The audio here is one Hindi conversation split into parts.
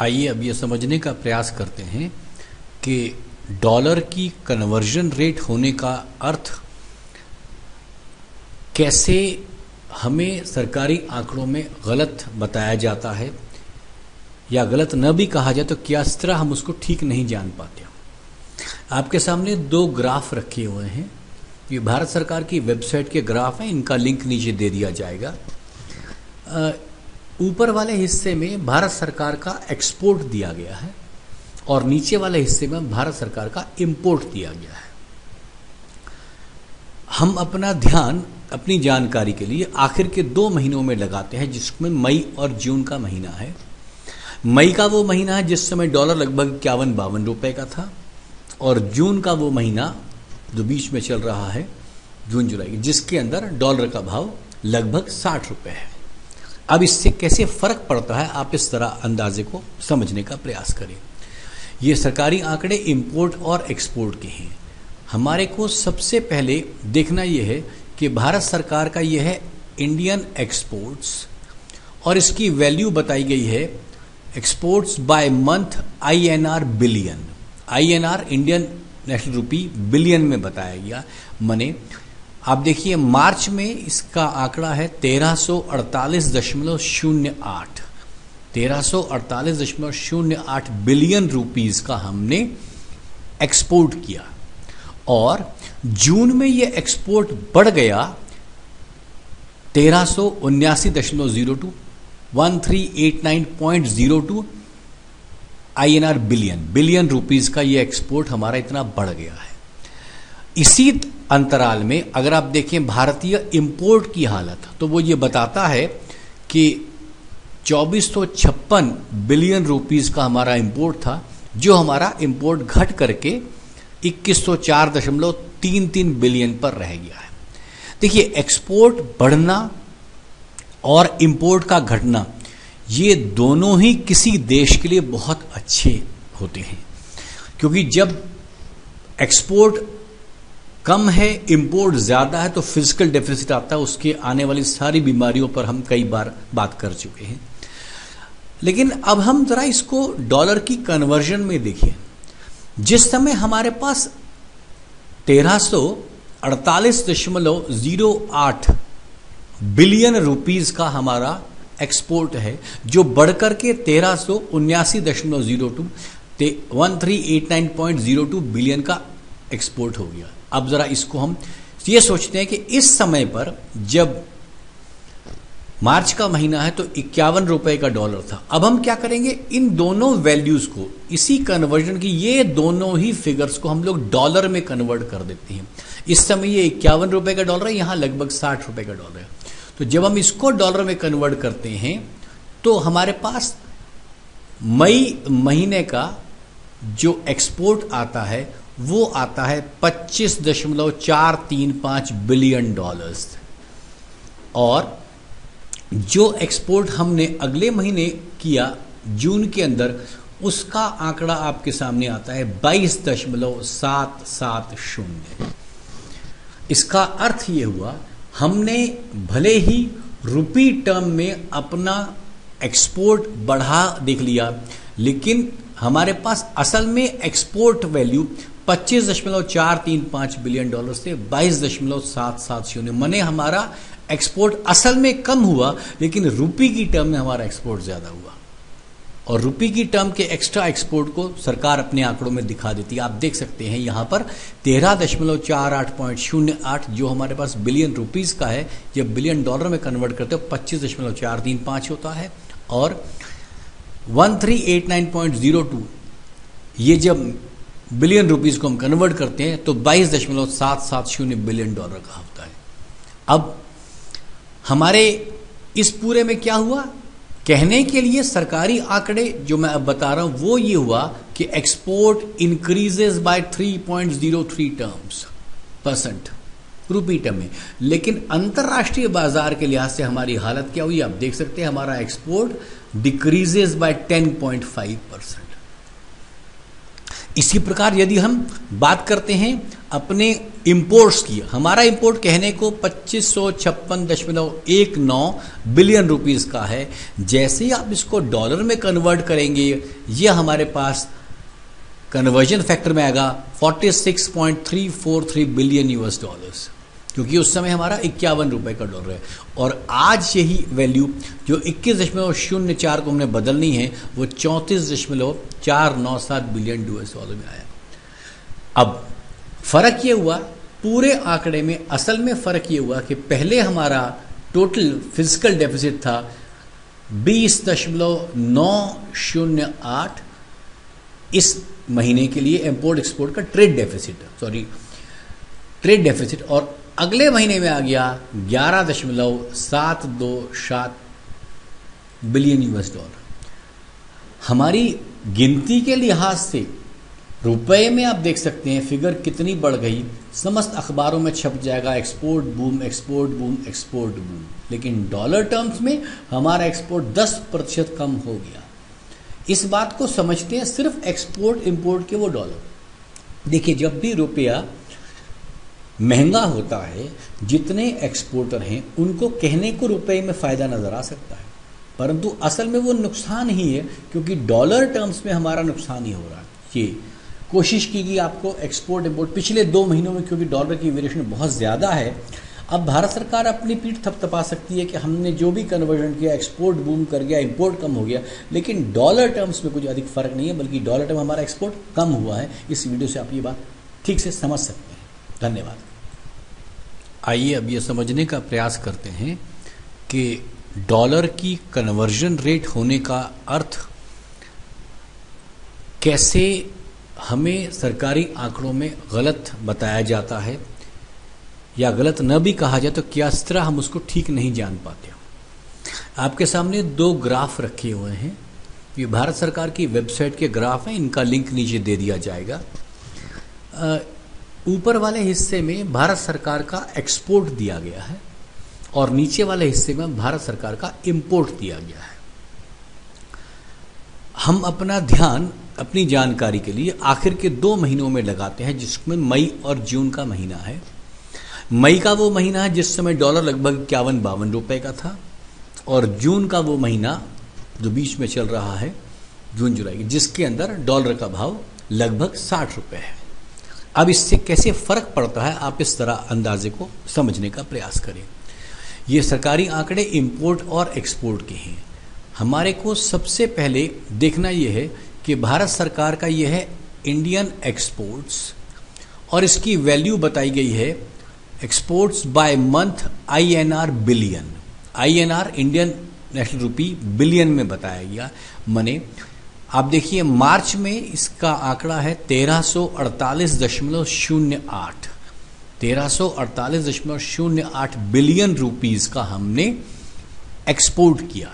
आइए अब ये समझने का प्रयास करते हैं कि डॉलर की कन्वर्जन रेट होने का अर्थ कैसे हमें सरकारी आंकड़ों में गलत बताया जाता है, या गलत न भी कहा जाए तो किस तरह हम उसको ठीक नहीं जान पाते। आपके सामने दो ग्राफ रखे हुए हैं। ये भारत सरकार की वेबसाइट के ग्राफ हैं, इनका लिंक नीचे दे दिया जाएगा। ऊपर वाले हिस्से में भारत सरकार का एक्सपोर्ट दिया गया है और नीचे वाले हिस्से में भारत सरकार का इंपोर्ट दिया गया है। हम अपना ध्यान अपनी जानकारी के लिए आखिर के 2 महीनों में लगाते हैं, जिसमें मई और जून का महीना है। मई का वो महीना है जिस समय डॉलर लगभग 51-52 रुपए का था, और जून का वो महीना जो बीच में चल रहा है जून जुलाई, जिसके अंदर डॉलर का भाव लगभग 60 रुपए है। अब इससे कैसे फर्क पड़ता है, आप इस तरह अंदाजे को समझने का प्रयास करें। ये सरकारी आंकड़े इंपोर्ट और एक्सपोर्ट के हैं। हमारे को सबसे पहले देखना यह है कि भारत सरकार का यह है इंडियन एक्सपोर्ट्स, और इसकी वैल्यू बताई गई है exports by month INR billion. INR Indian national rupee billion में बताया गया। मने आप देखिए मार्च में इसका आंकड़ा है 1348.08 1348.08 बिलियन रुपीस का हमने एक्सपोर्ट किया, और जून में ये एक्सपोर्ट बढ़ गया 1379.02 1389.02 INR बिलियन रुपीस का ये एक्सपोर्ट हमारा इतना बढ़ गया है। इसी अंतराल में अगर आप देखें भारतीय इंपोर्ट की हालत, तो वो ये बताता है कि 2456 बिलियन रुपीस का हमारा इंपोर्ट था, जो हमारा इंपोर्ट घट करके 2104.33 बिलियन पर रह गया है। देखिए, एक्सपोर्ट बढ़ना और इंपोर्ट का घटना, ये दोनों ही किसी देश के लिए बहुत अच्छे होते हैं, क्योंकि जब एक्सपोर्ट कम है, इंपोर्ट ज्यादा है, तो फिजिकल डेफिसिट आता है। उसके आने वाली सारी बीमारियों पर हम कई बार बात कर चुके हैं। लेकिन अब हम जरा इसको डॉलर की कन्वर्जन में देखें। जिस समय हमारे पास 1348.08 बिलियन रुपीस का हमारा एक्सपोर्ट है, जो बढ़कर के 1379.02 1389.02 बिलियन का एक्सपोर्ट हो गया। अब जरा इसको हम ये सोचते हैं कि इस समय पर जब मार्च का महीना है तो 51 रुपए का डॉलर था। अब हम क्या करेंगे, इन दोनों वैल्यूज को, इसी कन्वर्जन की ये दोनों ही फिगर्स को हम लोग डॉलर में कन्वर्ट कर देते हैं। इस समय ये 51 रुपए का डॉलर है, यहां लगभग 60 रुपए का डॉलर है। तो जब हम इसको डॉलर में कन्वर्ट करते हैं तो हमारे पास मई महीने का जो एक्सपोर्ट आता है वो आता है 25.435 बिलियन डॉलर्स, और जो एक्सपोर्ट हमने अगले महीने किया जून के अंदर, उसका आंकड़ा आपके सामने आता है 22.770। इसका अर्थ यह हुआ, हमने भले ही रुपी टर्म में अपना एक्सपोर्ट बढ़ा देख लिया, लेकिन हमारे पास असल में एक्सपोर्ट वैल्यू 25.435 बिलियन डॉलर से 22.770, माने हमारा एक्सपोर्ट असल में कम हुआ, लेकिन रुपी की टर्म में हमारा एक्सपोर्ट ज्यादा हुआ। और रुपी की टर्म के एक्स्ट्रा एक्सपोर्ट को सरकार अपने आंकड़ों में दिखा देती है। आप देख सकते हैं यहां पर 13.48.08 जो हमारे पास बिलियन रुपीस का है, जब बिलियन डॉलर में कन्वर्ट करते हो 25.435 होता है, और 1389.02 ये जब बिलियन रुपीस को हम कन्वर्ट करते हैं तो 22.770 बिलियन डॉलर का होता है। अब हमारे इस पूरे में क्या हुआ, कहने के लिए सरकारी आंकड़े जो मैं अब बता रहा हूं वो ये हुआ कि export increases by 3.03% rupee term में, लेकिन अंतरराष्ट्रीय बाजार के लिहाज से हमारी हालत क्या हुई, आप देख सकते हैं हमारा एक्सपोर्ट डिक्रीजेस बाय 10.5%। इसी प्रकार यदि हम बात करते हैं अपने इंपोर्ट्स की, हमारा इंपोर्ट कहने को 2556.19 बिलियन रुपीस का है। जैसे ही आप इसको डॉलर में कन्वर्ट करेंगे, ये हमारे पास कन्वर्जन फैक्टर में आएगा 46.343 बिलियन यूएस डॉलर्स, क्योंकि उस समय हमारा 51 रुपए का डॉलर है। और आज यही वैल्यू जो 21.04 को हमने बदलनी है, वो 34.497 बिलियन यूएस डॉलर में आया। अब फर्क ये हुआ पूरे आंकड़े में, असल में फर्क ये हुआ कि पहले हमारा टोटल फिजिकल डेफिसिट था 20.908 इस महीने के लिए इंपोर्ट एक्सपोर्ट का ट्रेड डेफिसिट, और अगले महीने में आ गया 11.727 बिलियन यूएस डॉलर। हमारी गिनती के लिहाज से रुपए में आप देख सकते हैं फिगर कितनी बढ़ गई। समस्त अखबारों में छप जाएगा export boom, export boom, export boom, लेकिन डॉलर टर्म्स में हमारा एक्सपोर्ट 10% कम हो गया। इस बात को समझते हैं सिर्फ एक्सपोर्ट इंपोर्ट के वो डॉलर। देखिए, जब भी रुपया महंगा होता है, जितने एक्सपोर्टर हैं उनको कहने को रुपए में फायदा नजर आ सकता है, परंतु असल में वो नुकसान ही है, क्योंकि डॉलर टर्म्स में हमारा नुकसान ही हो रहा है। ये कोशिश की गई आपको एक्सपोर्ट इंपोर्ट पिछले 2 महीनों में, क्योंकि डॉलर की वेरिएशन बहुत ज्यादा है, अब भारत सरकार अपनी पीठ थपथपा सकती है कि हमने जो भी कन्वर्जन किया, एक्सपोर्ट बूम कर गया, इंपोर्ट कम हो गया, लेकिन डॉलर टर्म्स में कुछ अधिक फर्क नहीं है, बल्कि डॉलर टर्म हमारा एक्सपोर्ट कम हुआ है। इस वीडियो से आप ये बात ठीक से समझ सकते हैं। धन्यवाद। आइए अब ये समझने का प्रयास करते हैं कि डॉलर की कन्वर्जन रेट होने का अर्थ कैसे हमें सरकारी आंकड़ों में गलत बताया जाता है, या गलत न भी कहा जाए तो किस तरह हम उसको ठीक नहीं जान पाते। आपके सामने 2 ग्राफ रखे हुए हैं। ये भारत सरकार की वेबसाइट के ग्राफ हैं, इनका लिंक नीचे दे दिया जाएगा। ऊपर वाले हिस्से में भारत सरकार का एक्सपोर्ट दिया गया है और नीचे वाले हिस्से में भारत सरकार का इंपोर्ट दिया गया है। हम अपना ध्यान अपनी जानकारी के लिए आखिर के 2 महीनों में लगाते हैं, जिसमें मई और जून का महीना है। मई का वो महीना है जिस समय डॉलर लगभग 51-52 रुपए का था, और जून का वो महीना जो बीच में चल रहा है, जून जुलाई, जिसके अंदर डॉलर का भाव लगभग 60 रुपए है। अब इससे कैसे फर्क पड़ता है, आप इस तरह अंदाजे को समझने का प्रयास करें। ये सरकारी आंकड़े इंपोर्ट और एक्सपोर्ट के हैं। हमारे को सबसे पहले देखना यह है कि भारत सरकार का यह है इंडियन एक्सपोर्ट्स, और इसकी वैल्यू बताई गई है exports by month INR billion. INR Indian national rupee billion में बताया गया। मने आप देखिए, मार्च में इसका आंकड़ा है 1348.08 1348.08 बिलियन रुपीस का हमने एक्सपोर्ट किया,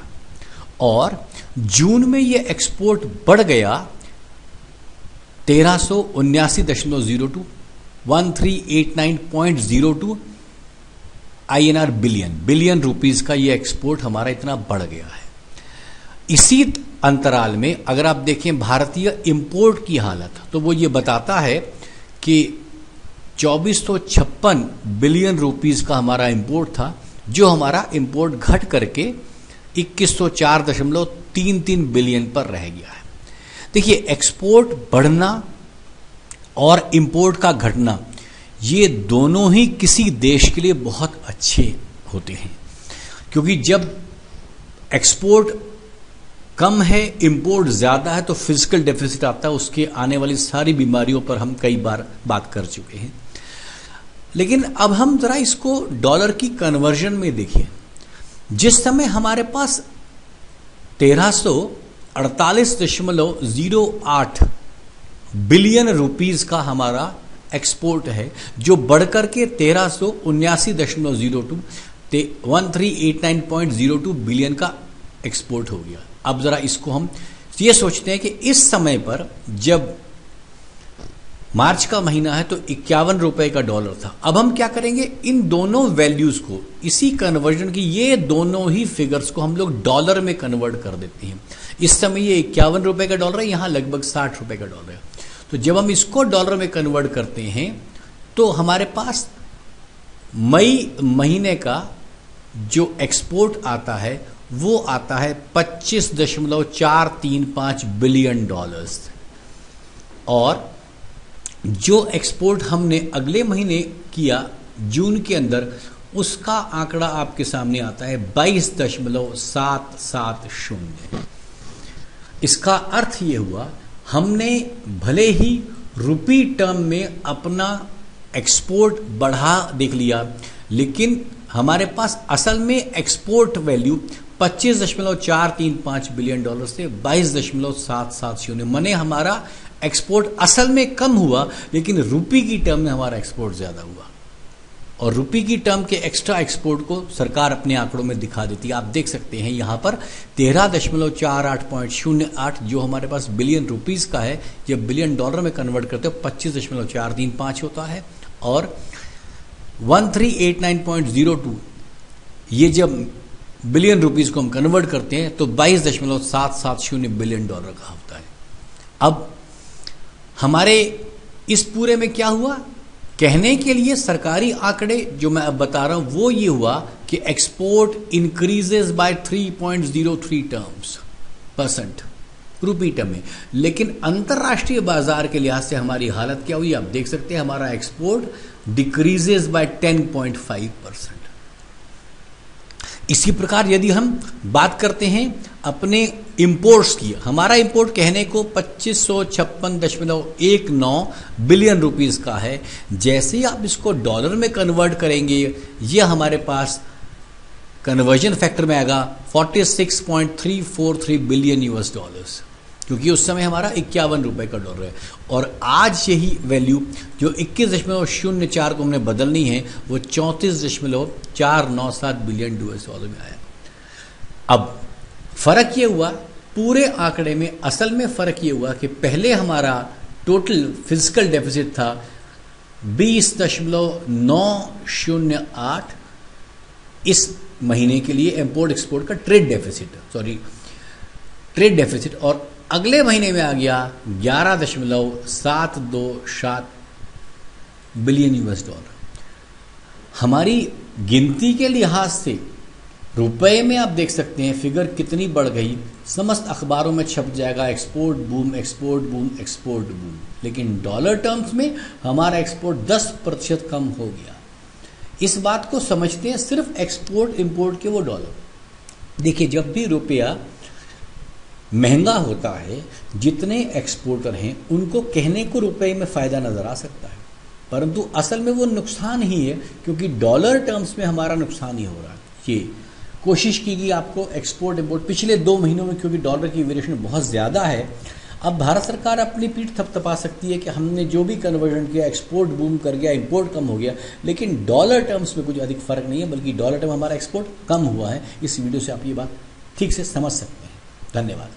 और जून में ये एक्सपोर्ट बढ़ गया 1379.02 1389.02 INR बिलियन रुपीस का ये एक्सपोर्ट हमारा इतना बढ़ गया है। इसी अंतराल में अगर आप देखें भारतीय इंपोर्ट की हालत, तो वो ये बताता है कि 2456 बिलियन रुपीस का हमारा इंपोर्ट था, जो हमारा इंपोर्ट घट करके 2104.33 बिलियन पर रह गया है। देखिए, एक्सपोर्ट बढ़ना और इंपोर्ट का घटना, ये दोनों ही किसी देश के लिए बहुत अच्छे होते हैं, क्योंकि जब एक्सपोर्ट कम है, इंपोर्ट ज्यादा है, तो फिजिकल डेफिसिट आता है। उसके आने वाली सारी बीमारियों पर हम कई बार बात कर चुके हैं। लेकिन अब हम जरा इसको डॉलर की कन्वर्जन में देखिए। जिस समय हमारे पास 1348.08 बिलियन रुपीस का हमारा एक्सपोर्ट है, जो बढ़कर के 1379.02 1389.02 बिलियन का एक्सपोर्ट हो गया। अब जरा इसको हम ये सोचते हैं कि इस समय पर जब मार्च का महीना है तो 51 रुपए का डॉलर था। अब हम क्या करेंगे, इन दोनों वैल्यूज को, इसी कन्वर्जन की ये दोनों ही फिगर्स को हम लोग डॉलर में कन्वर्ट कर देते हैं। इस समय ये 51 रुपए का डॉलर है, यहां लगभग 60 रुपए का डॉलर है। तो जब हम इसको डॉलर में कन्वर्ट करते हैं तो हमारे पास मई महीने का जो एक्सपोर्ट आता है वो आता है 25.435 बिलियन डॉलर्स, और जो एक्सपोर्ट हमने अगले महीने किया जून के अंदर उसका आंकड़ा आपके सामने आता है 22.770। इसका अर्थ ये हुआ हमने भले ही रुपी टर्म में अपना एक्सपोर्ट बढ़ा देख लिया, लेकिन हमारे पास असल में एक्सपोर्ट वैल्यू 25.435 बिलियन डॉलर से 22.770, मने हमारा एक्सपोर्ट असल में कम हुआ लेकिन रुपी की टर्म में हमारा एक्सपोर्ट ज्यादा हुआ। और रुपी की टर्म के एक्स्ट्रा एक्सपोर्ट को सरकार अपने आंकड़ों में दिखा देती है। आप देख सकते हैं यहां पर 13.4808 जो हमारे पास बिलियन रुपीस का है, जब बिलियन डॉलर में कन्वर्ट करते हो 25.435 होता है, और 1389.02 ये जब बिलियन रुपीस को हम कन्वर्ट करते हैं तो 22.770 बिलियन डॉलर का होता है। अब हमारे इस पूरे में क्या हुआ, कहने के लिए सरकारी आंकड़े जो मैं अब बता रहा हूं वो ये हुआ कि export increases by 3.03 % rupee term में, लेकिन अंतरराष्ट्रीय बाजार के लिहाज से हमारी हालत क्या हुई आप देख सकते हैं, हमारा एक्सपोर्ट डिक्रीजेस बाय 10.5%। इसी प्रकार यदि हम बात करते हैं अपने इंपोर्ट्स की, हमारा इंपोर्ट कहने को 2556.19 बिलियन रुपीस का है। जैसे ही आप इसको डॉलर में कन्वर्ट करेंगे ये हमारे पास कन्वर्जन फैक्टर में आएगा 46.343 बिलियन US डॉलर्स, क्योंकि उस समय हमारा 51 रुपए का डॉलर है। और आज यही वैल्यू जो 21.04 को हमने बदलनी है वो 34.497 बिलियन US डॉलर में आया। अब फर्क ये हुआ पूरे आंकड़े में, असल में फर्क ये हुआ कि पहले हमारा टोटल फिजिकल डेफिसिट था 20.908 इस महीने के लिए इंपोर्ट एक्सपोर्ट का ट्रेड डेफिसिट, और अगले महीने में आ गया 11.727 बिलियन US डॉलर। हमारी गिनती के लिहाज से रुपए में आप देख सकते हैं फिगर कितनी बढ़ गई, समस्त अखबारों में छप जाएगा export boom export boom export boom, लेकिन डॉलर टर्म्स में हमारा एक्सपोर्ट 10% कम हो गया। इस बात को समझते हैं सिर्फ एक्सपोर्ट इंपोर्ट के वो डॉलर। देखिए जब भी रुपया महंगा होता है जितने एक्सपोर्टर हैं उनको कहने को रुपए में फायदा नजर आ सकता है, परंतु असल में वो नुकसान ही है, क्योंकि डॉलर टर्म्स में हमारा नुकसान ही हो रहा है। ये कोशिश की गई आपको एक्सपोर्ट इंपोर्ट पिछले 2 महीनों में, क्योंकि डॉलर की वेरिएशन बहुत ज्यादा है, अब भारत सरकार अपनी पीठ थपथपा सकती है कि हमने जो भी कन्वर्जन किया एक्सपोर्ट बूम कर गया, इंपोर्ट कम हो गया, लेकिन डॉलर टर्म्स में कुछ अधिक फर्क नहीं है, बल्कि डॉलर टर्म हमारा एक्सपोर्ट कम हुआ है। इस वीडियो से आप ये बात ठीक से समझ सकते हैं। धन्यवाद।